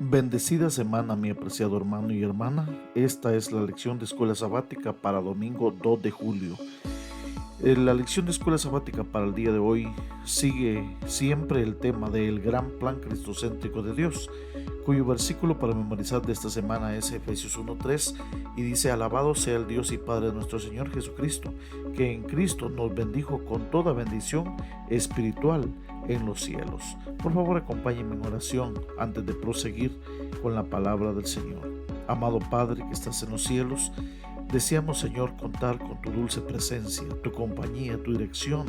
Bendecida semana, mi apreciado hermano y hermana. Esta es la lección de escuela sabática para domingo 2 de julio. La lección de escuela sabática para el día de hoy sigue siempre el tema del gran plan cristocéntrico de Dios, cuyo versículo para memorizar de esta semana es Efesios 1:3 y dice: alabado sea el Dios y Padre de nuestro Señor Jesucristo, que en Cristo nos bendijo con toda bendición espiritual en los cielos. Por favor, acompáñenme en oración antes de proseguir con la palabra del Señor. Amado Padre que estás en los cielos, deseamos, Señor, contar con tu dulce presencia, tu compañía, tu dirección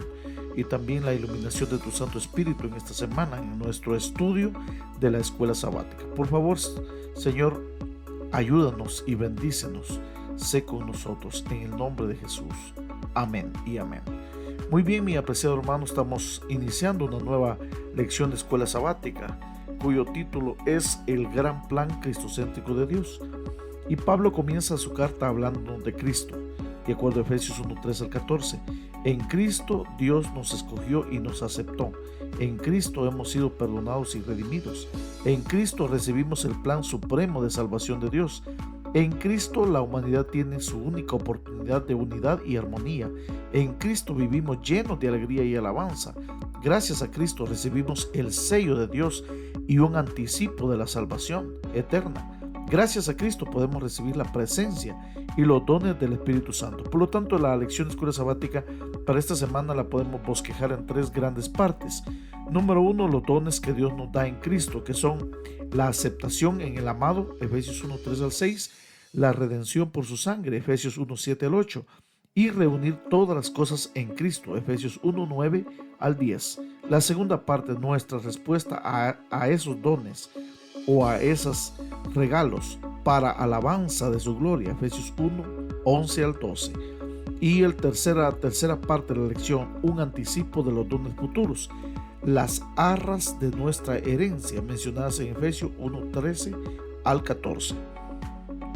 y también la iluminación de tu Santo Espíritu en esta semana en nuestro estudio de la escuela sabática. Por favor, Señor, ayúdanos y bendícenos. Sé con nosotros en el nombre de Jesús. Amén y amén. Muy bien, mi apreciado hermano, estamos iniciando una nueva lección de escuela sabática, cuyo título es El gran plan cristocéntrico de Dios. Y Pablo comienza su carta hablando de Cristo, de acuerdo a Efesios 1:3 al 14. En Cristo Dios nos escogió y nos aceptó. En Cristo hemos sido perdonados y redimidos. En Cristo recibimos el plan supremo de salvación de Dios. En Cristo la humanidad tiene su única oportunidad de unidad y armonía. En Cristo vivimos llenos de alegría y alabanza. Gracias a Cristo recibimos el sello de Dios y un anticipo de la salvación eterna. Gracias a Cristo podemos recibir la presencia y los dones del Espíritu Santo. Por lo tanto, la lección de escuela sabática para esta semana la podemos bosquejar en tres grandes partes. Número 1, los dones que Dios nos da en Cristo, que son la aceptación en el amado, Efesios 1:3 al 6, la redención por su sangre, Efesios 1:7 al 8, y reunir todas las cosas en Cristo, Efesios 1:9 al 10. La segunda parte, nuestra respuesta a esos dones o a esos regalos para alabanza de su gloria, Efesios 1:11 al 12. Y la tercera parte de la lección, un anticipo de los dones futuros, las arras de nuestra herencia, mencionadas en Efesios 1:13 al 14.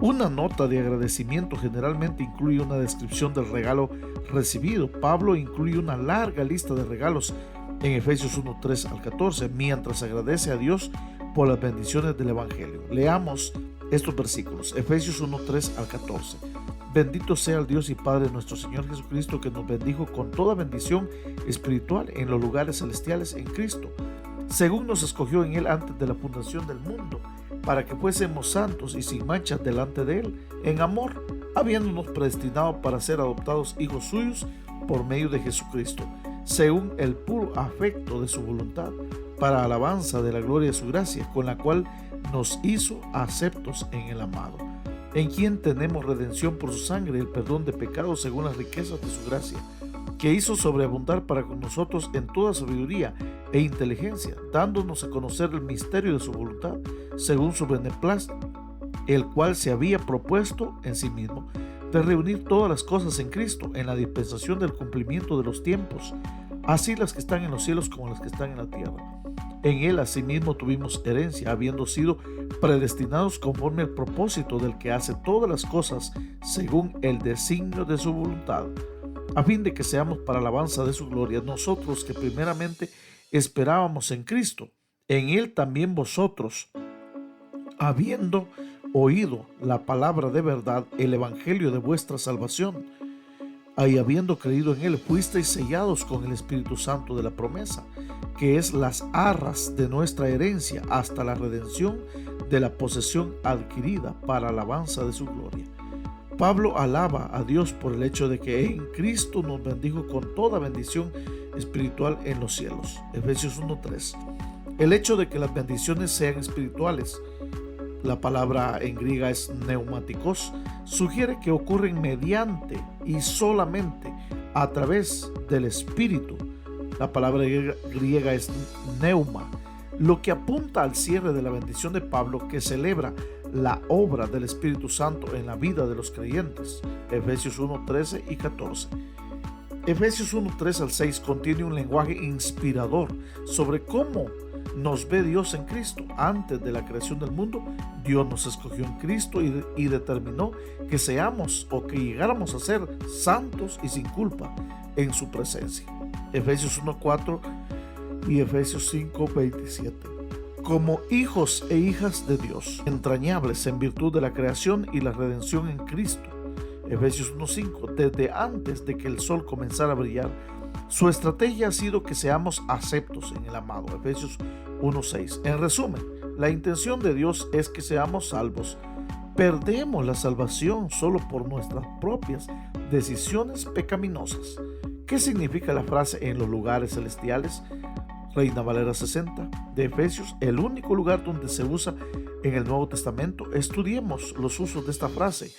Una nota de agradecimiento generalmente incluye una descripción del regalo recibido. Pablo incluye una larga lista de regalos en Efesios 1:3 al 14, mientras agradece a Dios por las bendiciones del Evangelio. Leamos estos versículos, Efesios 1:3 al 14. Bendito sea el Dios y Padre de nuestro Señor Jesucristo, que nos bendijo con toda bendición espiritual en los lugares celestiales en Cristo, según nos escogió en Él antes de la fundación del mundo, para que fuésemos santos y sin mancha delante de Él, en amor, habiéndonos predestinado para ser adoptados hijos suyos por medio de Jesucristo, según el puro afecto de su voluntad, para alabanza de la gloria de su gracia, con la cual nos hizo aceptos en el amado, en quien tenemos redención por su sangre, el perdón de pecados según las riquezas de su gracia, que hizo sobreabundar para con nosotros en toda sabiduría e inteligencia, dándonos a conocer el misterio de su voluntad, según su beneplácito, el cual se había propuesto en sí mismo, de reunir todas las cosas en Cristo, en la dispensación del cumplimiento de los tiempos, así las que están en los cielos como las que están en la tierra. En Él asimismo tuvimos herencia, habiendo sido predestinados conforme al propósito del que hace todas las cosas según el designio de su voluntad, a fin de que seamos para alabanza de su gloria, nosotros que primeramente esperábamos en Cristo. En Él también vosotros, habiendo oído la palabra de verdad, el evangelio de vuestra salvación, y habiendo creído en Él, fuisteis sellados con el Espíritu Santo de la promesa, que es las arras de nuestra herencia hasta la redención de la posesión adquirida para alabanza de su gloria. Pablo alaba a Dios por el hecho de que en Cristo nos bendijo con toda bendición espiritual en los cielos. Efesios 1:3. El hecho de que las bendiciones sean espirituales, la palabra en griega es neumáticos, sugiere que ocurren mediante y solamente a través del Espíritu. La palabra griega es neuma, lo que apunta al cierre de la bendición de Pablo, que celebra la obra del Espíritu Santo en la vida de los creyentes. Efesios 1:13 y 14. Efesios 1:3 al 6 contiene un lenguaje inspirador sobre cómo nos ve Dios en Cristo. Antes de la creación del mundo, Dios nos escogió en Cristo y determinó que seamos o que llegáramos a ser santos y sin culpa en su presencia. Efesios 1:4 y Efesios 5:27. como hijos e hijas de Dios, entrañables en virtud de la creación y la redención en Cristo. Efesios 1:5. Desde antes de que el sol comenzara a brillar, su estrategia ha sido que seamos aceptos en el amado. Efesios 1:6. En resumen, la intención de Dios es que seamos salvos. Perdemos la salvación solo por nuestras propias decisiones pecaminosas. ¿Qué significa la frase en los lugares celestiales? Reina Valera 60 de Efesios, el único lugar donde se usa en el Nuevo Testamento. Estudiemos los usos de esta frase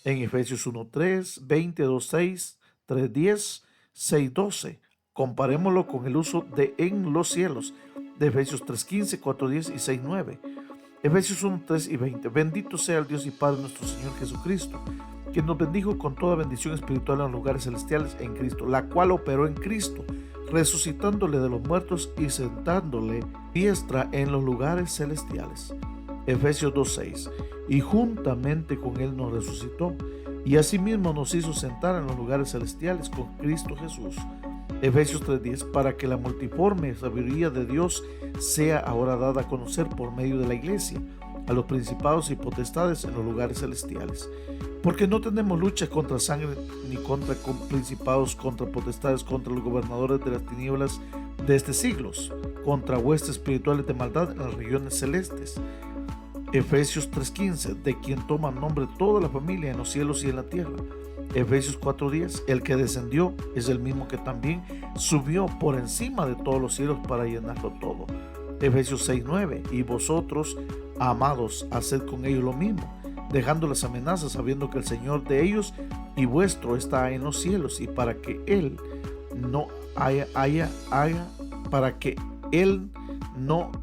en Efesios 1:3, 20, 2:6, 3:10, 6:12. Comparémoslo con el uso de en los cielos de Efesios 3:15, 4:10 y 6:9. Efesios 1:3 y 20. Bendito sea el Dios y Padre nuestro Señor Jesucristo, quien nos bendijo con toda bendición espiritual en los lugares celestiales en Cristo, la cual operó en Cristo, resucitándole de los muertos y sentándole diestra en los lugares celestiales. Efesios 2:6. Y juntamente con él nos resucitó, y asimismo nos hizo sentar en los lugares celestiales con Cristo Jesús. Efesios 3:10. Para que la multiforme sabiduría de Dios sea ahora dada a conocer por medio de la iglesia a los principados y potestades en los lugares celestiales. Porque no tenemos lucha contra sangre, ni contra principados, contra potestades, contra los gobernadores de las tinieblas de este siglo, contra huestes espirituales de maldad en las regiones celestes. Efesios 3:15. De quien toma nombre toda la familia en los cielos y en la tierra. Efesios 4:10. El que descendió es el mismo que también subió por encima de todos los cielos para llenarlo todo. Efesios 6:9. Y vosotros, amados, haced con ellos lo mismo, dejando las amenazas, sabiendo que el Señor de ellos y vuestro está en los cielos, y para que Él no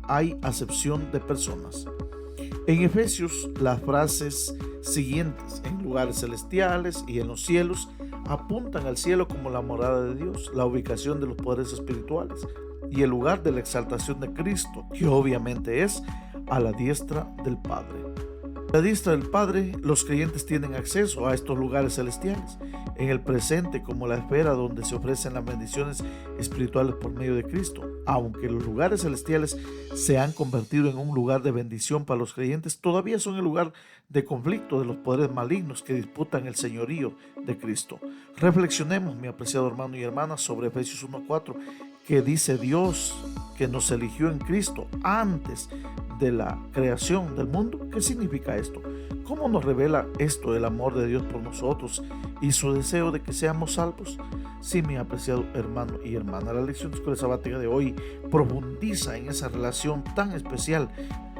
hay acepción de personas. En Efesios, las frases siguientes, en lugares celestiales y en los cielos, apuntan al cielo como la morada de Dios, la ubicación de los poderes espirituales y el lugar de la exaltación de Cristo, que obviamente es a la diestra del Padre. A la diestra del Padre, los creyentes tienen acceso a estos lugares celestiales, en el presente como la esfera donde se ofrecen las bendiciones espirituales por medio de Cristo. Aunque los lugares celestiales se han convertido en un lugar de bendición para los creyentes, todavía son el lugar de conflicto de los poderes malignos que disputan el señorío de Cristo. Reflexionemos, mi apreciado hermano y hermana, sobre Efesios 1:4, que dice Dios que nos eligió en Cristo antes de la creación del mundo. ¿Qué significa esto? ¿Cómo nos revela esto el amor de Dios por nosotros y su deseo de que seamos salvos? Sí, mi apreciado hermano y hermana, la lección de escuela sabática de hoy profundiza en esa relación tan especial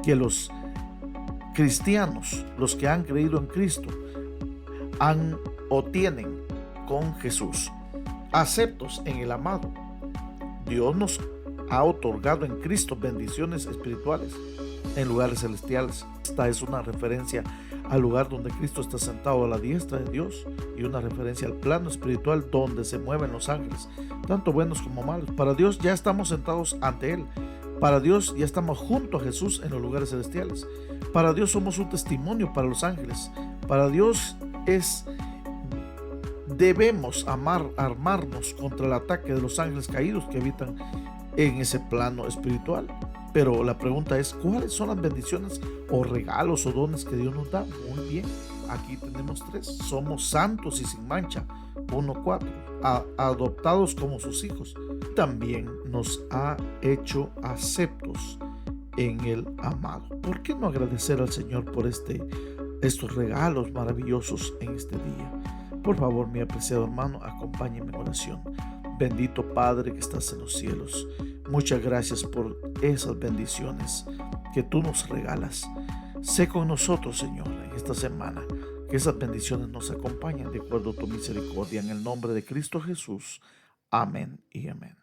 que los cristianos, los que han creído en Cristo, han o tienen con Jesús. Aceptos en el amado. Dios nos ha otorgado en Cristo bendiciones espirituales en lugares celestiales. Esta es una referencia al lugar donde Cristo está sentado a la diestra de Dios y una referencia al plano espiritual donde se mueven los ángeles, tanto buenos como malos. Para Dios ya estamos sentados ante Él. Para Dios ya estamos junto a Jesús en los lugares celestiales. Para Dios somos un testimonio para los ángeles. Para Dios debemos armarnos contra el ataque de los ángeles caídos que habitan en ese plano espiritual. Pero la pregunta es, ¿cuáles son las bendiciones o regalos o dones que Dios nos da? Muy bien, aquí tenemos 3. Somos santos y sin mancha, 1:4. Adoptados como sus hijos. También nos ha hecho aceptos en el amado. ¿Por qué no agradecer al Señor por estos regalos maravillosos en este día? Por favor, mi apreciado hermano, acompáñeme en oración. Bendito Padre que estás en los cielos, muchas gracias por esas bendiciones que tú nos regalas. Sé con nosotros, Señor, en esta semana, que esas bendiciones nos acompañen de acuerdo a tu misericordia, en el nombre de Cristo Jesús. Amén y amén.